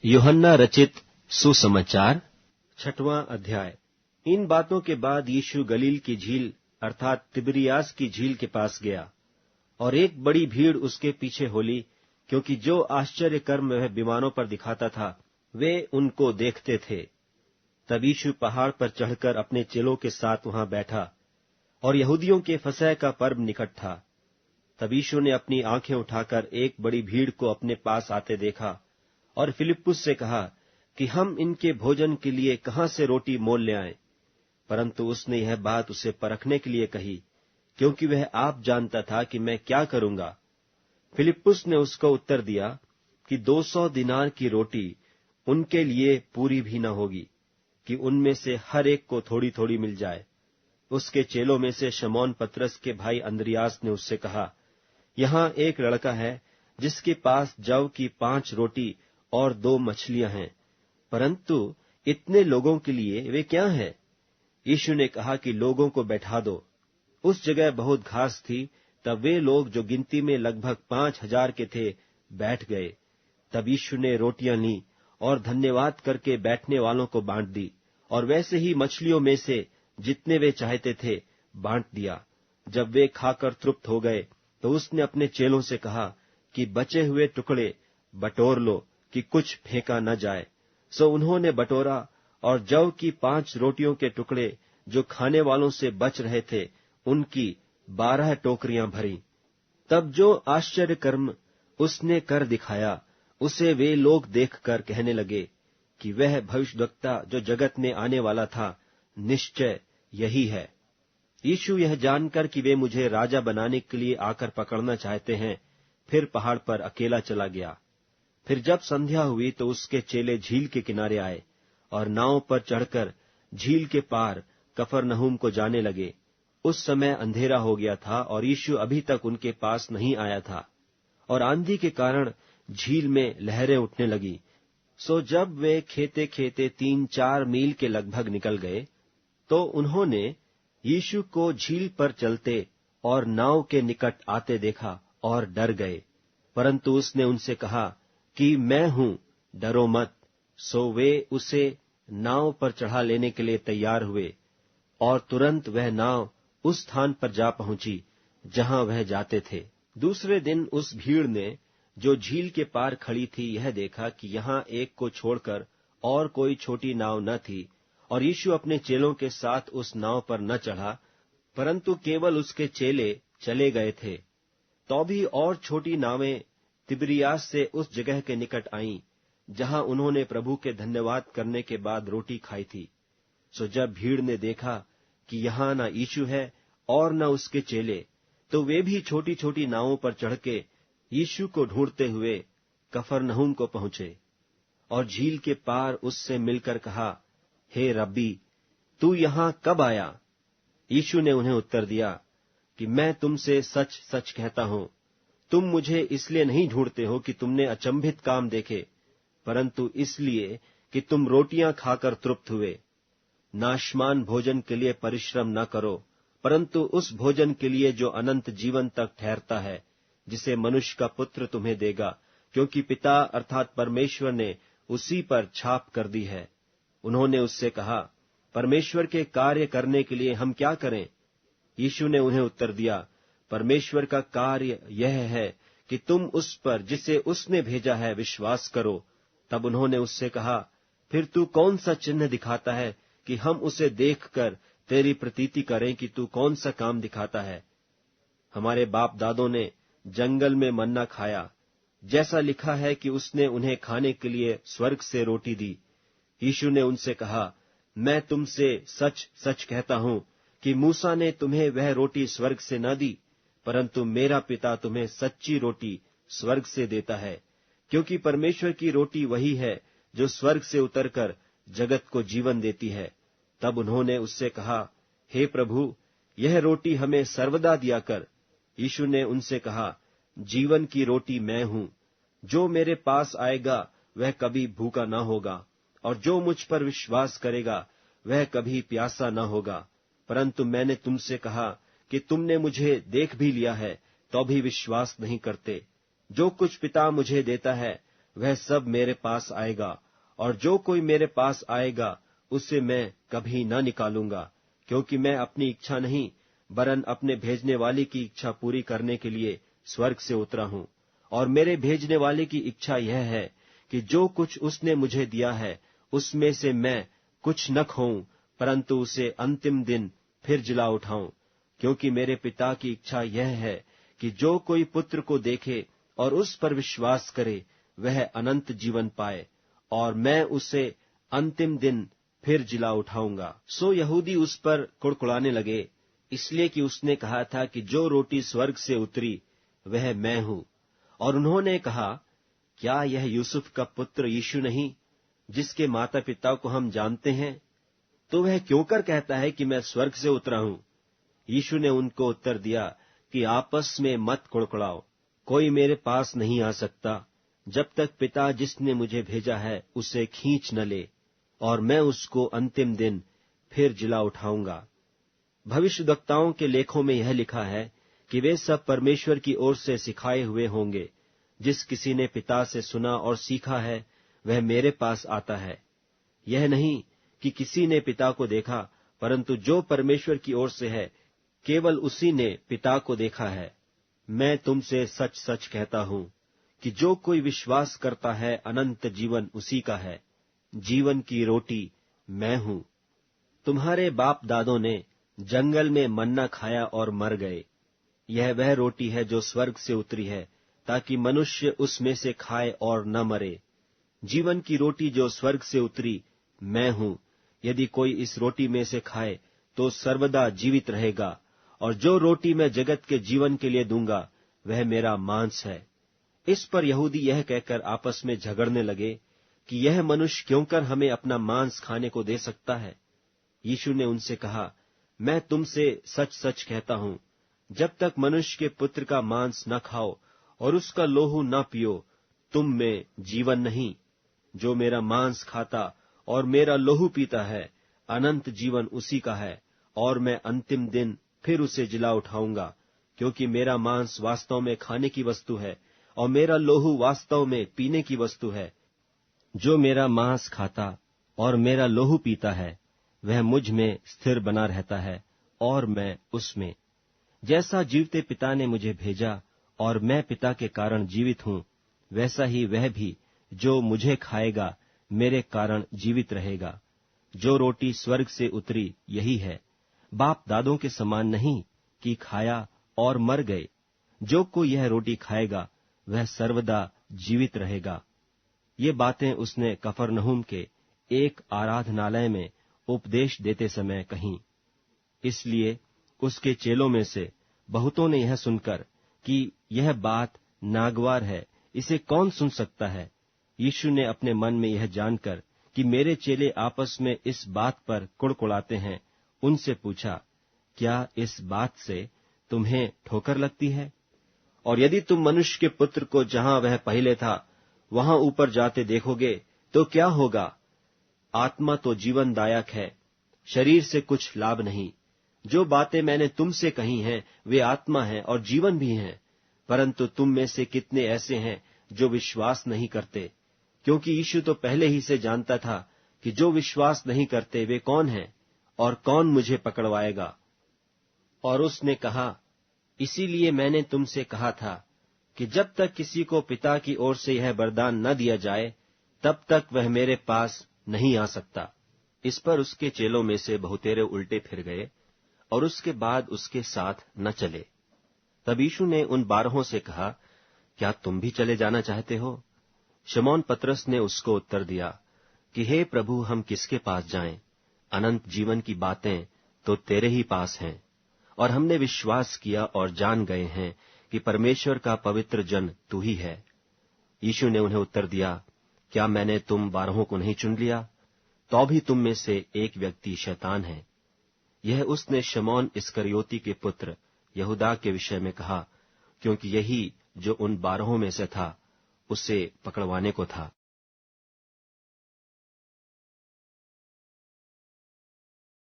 यूहन्ना रचित सुसमाचार 6वां अध्याय। इन बातों के बाद यीशु गलील की झील अर्थात तिबिरियास की झील के पास गया, और एक बड़ी भीड़ उसके पीछे हो ली, क्योंकि जो आश्चर्य कर्म वह बीमारों पर दिखाता था वे उनको देखते थे। तब यीशु पहाड़ पर चढ़कर अपने चेलों के साथ वहां बैठा, और यहूदियों के फसह का पर्व निकट था। तब यीशु ने अपनी आंखें उठाकर एक बड़ी भीड़ को अपने पास आते देखा, और फिलिप्पुस से कहा कि हम इनके भोजन के लिए कहां से रोटी मोल ले आएं। परंतु उसने यह बात उसे परखने के लिए कही, क्योंकि वह आप जानता था कि मैं क्या करूंगा। फिलिप्पुस ने उसको उत्तर दिया कि 200 दिनार की रोटी उनके लिए पूरी भी न होगी, कि उनमें से हर एक को थोड़ी थोड़ी मिल जाए। उसके चेलों में से शमौन पतरस के भाई अंद्रियास ने उससे कहा, यहाँ एक लड़का है जिसके पास जव की 5 रोटी और 2 मछलियां हैं, परंतु इतने लोगों के लिए वे क्या हैं? यीशु ने कहा कि लोगों को बैठा दो। उस जगह बहुत घास थी। तब वे लोग, जो गिनती में लगभग 5000 के थे, बैठ गए। तब यीशु ने रोटियां ली और धन्यवाद करके बैठने वालों को बांट दी, और वैसे ही मछलियों में से जितने वे चाहते थे बांट दिया। जब वे खाकर तृप्त हो गए तो उसने अपने चेलों से कहा कि बचे हुए टुकड़े बटोर लो, कि कुछ फेंका न जाए। सो उन्होंने बटोरा, और जव की 5 रोटियों के टुकड़े जो खाने वालों से बच रहे थे, उनकी 12 टोकरियां भरी। तब जो आश्चर्य कर्म उसने कर दिखाया, उसे वे लोग देखकर कहने लगे कि वह भविष्यद्वक्ता जो जगत में आने वाला था, निश्चय यही है। यीशु यह जानकर कि वे मुझे राजा बनाने के लिए आकर पकड़ना चाहते हैं, फिर पहाड़ पर अकेला चला गया। फिर जब संध्या हुई तो उसके चेले झील के किनारे आए, और नाव पर चढ़कर झील के पार कफरनहूम को जाने लगे। उस समय अंधेरा हो गया था, और यीशु अभी तक उनके पास नहीं आया था, और आंधी के कारण झील में लहरें उठने लगी। सो जब वे खेते खेते 3-4 मील के लगभग निकल गए, तो उन्होंने यीशु को झील पर चलते और नाव के निकट आते देखा, और डर गए। परंतु उसने उनसे कहा कि मैं हूं, डरो मत। सो वे उसे नाव पर चढ़ा लेने के लिए तैयार हुए, और तुरंत वह नाव उस स्थान पर जा पहुंची जहां वह जाते थे। दूसरे दिन उस भीड़ ने, जो झील के पार खड़ी थी, यह देखा कि यहाँ एक को छोड़कर और कोई छोटी नाव न थी, और यीशु अपने चेलों के साथ उस नाव पर न चढ़ा, परंतु केवल उसके चेले चले गए थे। तो भी और छोटी नावें तिबिरियास से उस जगह के निकट आईं, जहां उन्होंने प्रभु के धन्यवाद करने के बाद रोटी खाई थी। सो जब भीड़ ने देखा कि यहाँ न यीशु है और न उसके चेले, तो वे भी छोटी छोटी नावों पर चढ़ के यीशु को ढूंढते हुए कफरनहूम को पहुंचे, और झील के पार उससे मिलकर कहा, हे रब्बी, तू यहाँ कब आया? यीशु ने उन्हें उत्तर दिया कि मैं तुमसे सच सच कहता हूं, तुम मुझे इसलिए नहीं ढूंढते हो कि तुमने अचंभित काम देखे, परंतु इसलिए कि तुम रोटियां खाकर तृप्त हुए। नाशमान भोजन के लिए परिश्रम न करो, परंतु उस भोजन के लिए जो अनंत जीवन तक ठहरता है, जिसे मनुष्य का पुत्र तुम्हें देगा, क्योंकि पिता अर्थात परमेश्वर ने उसी पर छाप कर दी है। उन्होंने उससे कहा, परमेश्वर के कार्य करने के लिए हम क्या करें? यीशु ने उन्हें उत्तर दिया, परमेश्वर का कार्य यह है कि तुम उस पर जिसे उसने भेजा है विश्वास करो। तब उन्होंने उससे कहा, फिर तू कौन सा चिन्ह दिखाता है कि हम उसे देखकर तेरी प्रतीति करें कि तू कौन सा काम दिखाता है? हमारे बाप दादों ने जंगल में मन्ना खाया, जैसा लिखा है कि उसने उन्हें खाने के लिए स्वर्ग से रोटी दी। यीशु ने उनसे कहा, मैं तुमसे सच सच कहता हूं कि मूसा ने तुम्हें वह रोटी स्वर्ग से न दी, परंतु मेरा पिता तुम्हें सच्ची रोटी स्वर्ग से देता है, क्योंकि परमेश्वर की रोटी वही है जो स्वर्ग से उतरकर जगत को जीवन देती है। तब उन्होंने उससे कहा, हे प्रभु, यह रोटी हमें सर्वदा दिया कर। यीशु ने उनसे कहा, जीवन की रोटी मैं हूं, जो मेरे पास आएगा वह कभी भूखा न होगा, और जो मुझ पर विश्वास करेगा वह कभी प्यासा न होगा। परंतु मैंने तुमसे कहा कि तुमने मुझे देख भी लिया है, तो भी विश्वास नहीं करते। जो कुछ पिता मुझे देता है वह सब मेरे पास आएगा, और जो कोई मेरे पास आएगा उसे मैं कभी न निकालूंगा, क्योंकि मैं अपनी इच्छा नहीं वरन अपने भेजने वाले की इच्छा पूरी करने के लिए स्वर्ग से उतरा हूं। और मेरे भेजने वाले की इच्छा यह है कि जो कुछ उसने मुझे दिया है उसमें से मैं कुछ न खोऊं, परंतु उसे अंतिम दिन फिर जिला उठाऊं। क्योंकि मेरे पिता की इच्छा यह है कि जो कोई पुत्र को देखे और उस पर विश्वास करे वह अनंत जीवन पाए, और मैं उसे अंतिम दिन फिर जिला उठाऊंगा। सो यहूदी उस पर कुड़कुड़ाने लगे, इसलिए कि उसने कहा था कि जो रोटी स्वर्ग से उतरी वह मैं हूं। और उन्होंने कहा, क्या यह यूसुफ का पुत्र यीशु नहीं, जिसके माता पिता को हम जानते हैं? तो वह क्यों कर कहता है कि मैं स्वर्ग से उतरा हूं? यीशु ने उनको उत्तर दिया कि आपस में मत कुड़कुड़ाओ। कोई मेरे पास नहीं आ सकता जब तक पिता जिसने मुझे भेजा है उसे खींच न ले, और मैं उसको अंतिम दिन फिर जिला उठाऊंगा। भविष्यद्वक्ताओं के लेखों में यह लिखा है कि वे सब परमेश्वर की ओर से सिखाए हुए होंगे। जिस किसी ने पिता से सुना और सीखा है वह मेरे पास आता है। यह नहीं कि किसी ने पिता को देखा, परंतु जो परमेश्वर की ओर से है केवल उसी ने पिता को देखा है। मैं तुमसे सच सच कहता हूं कि जो कोई विश्वास करता है अनंत जीवन उसी का है। जीवन की रोटी मैं हूं। तुम्हारे बाप दादों ने जंगल में मन्ना खाया और मर गए। यह वह रोटी है जो स्वर्ग से उतरी है, ताकि मनुष्य उसमें से खाए और न मरे। जीवन की रोटी जो स्वर्ग से उतरी मैं हूं। यदि कोई इस रोटी में से खाए तो सर्वदा जीवित रहेगा, और जो रोटी मैं जगत के जीवन के लिए दूंगा वह मेरा मांस है। इस पर यहूदी यह कहकर आपस में झगड़ने लगे कि यह मनुष्य क्योंकर हमें अपना मांस खाने को दे सकता है। यीशु ने उनसे कहा, मैं तुमसे सच सच कहता हूं, जब तक मनुष्य के पुत्र का मांस न खाओ और उसका लोहू न पियो, तुम में जीवन नहीं। जो मेरा मांस खाता और मेरा लोहू पीता है, अनंत जीवन उसी का है, और मैं अंतिम दिन फिर उसे जिला उठाऊंगा। क्योंकि मेरा मांस वास्तव में खाने की वस्तु है और मेरा लोहू वास्तव में पीने की वस्तु है। जो मेरा मांस खाता और मेरा लोहू पीता है वह मुझ में स्थिर बना रहता है और मैं उसमें। जैसा जीवते पिता ने मुझे भेजा और मैं पिता के कारण जीवित हूं, वैसा ही वह भी जो मुझे खाएगा मेरे कारण जीवित रहेगा। जो रोटी स्वर्ग से उतरी यही है, बाप दादों के समान नहीं कि खाया और मर गए। जो कोई यह रोटी खाएगा वह सर्वदा जीवित रहेगा। ये बातें उसने कफरनहूम के एक आराधनालय में उपदेश देते समय कहीं। इसलिए उसके चेलों में से बहुतों ने यह सुनकर कि यह बात नागवार है, इसे कौन सुन सकता है। यीशु ने अपने मन में यह जानकर कि मेरे चेले आपस में इस बात पर कुड़कुड़ाते हैं, उनसे पूछा, क्या इस बात से तुम्हें ठोकर लगती है? और यदि तुम मनुष्य के पुत्र को जहां वह पहले था वहां ऊपर जाते देखोगे तो क्या होगा? आत्मा तो जीवनदायक है, शरीर से कुछ लाभ नहीं। जो बातें मैंने तुमसे कही हैं वे आत्मा हैं और जीवन भी हैं, परंतु तुम में से कितने ऐसे हैं जो विश्वास नहीं करते। क्योंकि यीशु तो पहले ही से जानता था कि जो विश्वास नहीं करते वे कौन हैं और कौन मुझे पकड़वाएगा। और उसने कहा, इसीलिए मैंने तुमसे कहा था कि जब तक किसी को पिता की ओर से यह वरदान न दिया जाए तब तक वह मेरे पास नहीं आ सकता। इस पर उसके चेलों में से बहुतेरे उल्टे फिर गए और उसके बाद उसके साथ न चले। तब यीशु ने उन 12 से कहा, क्या तुम भी चले जाना चाहते हो? शमौन पतरस ने उसको उत्तर दिया कि हे प्रभु, हम किसके पास जाएं? अनंत जीवन की बातें तो तेरे ही पास हैं, और हमने विश्वास किया और जान गए हैं कि परमेश्वर का पवित्र जन तू ही है। यीशु ने उन्हें उत्तर दिया, क्या मैंने तुम 12 को नहीं चुन लिया? तो भी तुम में से एक व्यक्ति शैतान है। यह उसने शमौन इस्करियोती के पुत्र यहूदा के विषय में कहा, क्योंकि यही जो उन 12 में से था उसे पकड़वाने को था।